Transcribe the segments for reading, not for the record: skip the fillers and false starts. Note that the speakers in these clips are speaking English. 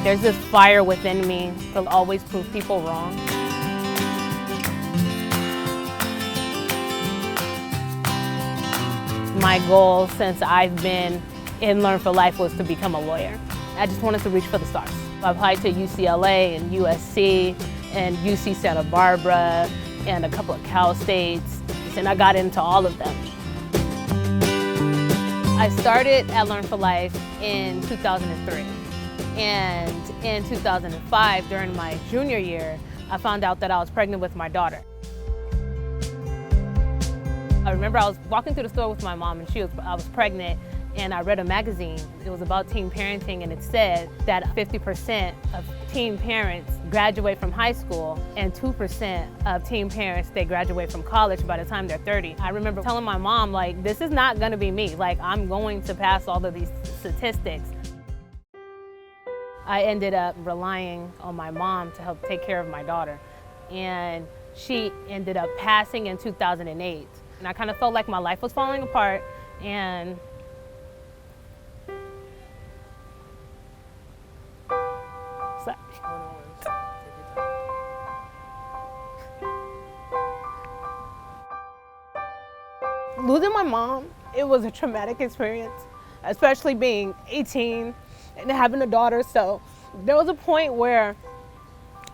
There's this fire within me to always prove people wrong. My goal since I've been in Learn for Life was to become a lawyer. I just wanted to reach for the stars. I applied to UCLA and USC and UC Santa Barbara and a couple of Cal States, and I got into all of them. I started at Learn for Life in 2003, and in 2005, during my junior year, I found out that I was pregnant with my daughter. I remember I was walking through the store with my mom, and I was pregnant, and I read a magazine. It was about teen parenting, and it said that 50% of teen parents graduate from high school, and 2% of teen parents, they graduate from college by the time they're 30. I remember telling my mom, like, this is not gonna be me. Like, I'm going to pass all of these statistics. I ended up relying on my mom to help take care of my daughter, and she ended up passing in 2008. And I kind of felt like my life was falling apart, and losing my mom, it was a traumatic experience, especially being 18 and having a daughter. So there was a point where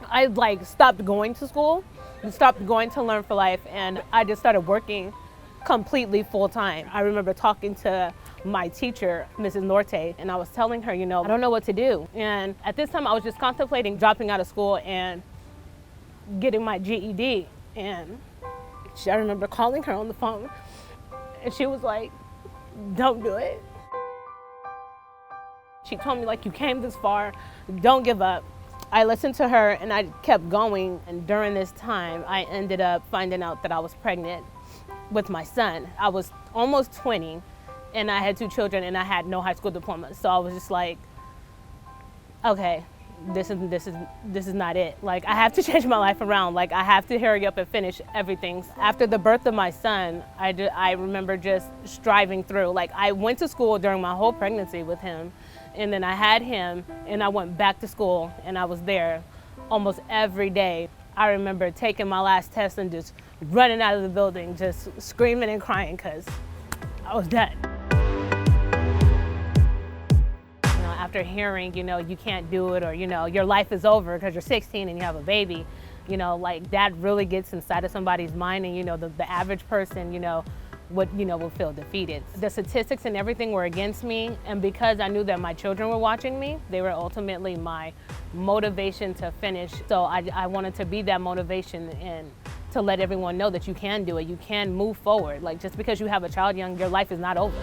I stopped going to school, stopped going to Learn for Life, and I just started working completely full-time. I remember talking to my teacher, Mrs. Norte, and I was telling her, I don't know what to do. And at this time, I was just contemplating dropping out of school and getting my GED. And I remember calling her on the phone, and she was like, don't do it. She told me, you came this far, don't give up. I listened to her, and I kept going. And during this time, I ended up finding out that I was pregnant with my son. I was almost 20, and I had 2 children, and I had no high school diploma. So I was just like, okay, this is not it. I have to change my life around. I have to hurry up and finish everything. After the birth of my son, I remember just striving through. I went to school during my whole pregnancy with him, and then I had him, and I went back to school, and I was there almost every day. I remember taking my last test and just running out of the building, just screaming and crying because I was done. After hearing, you can't do it, or, your life is over because you're 16 and you have a baby, that really gets inside of somebody's mind, and, the average person, will feel defeated. The statistics and everything were against me, and because I knew that my children were watching me, they were ultimately my motivation to finish. So I wanted to be that motivation and to let everyone know that you can do it, you can move forward. Just because you have a child young, your life is not over.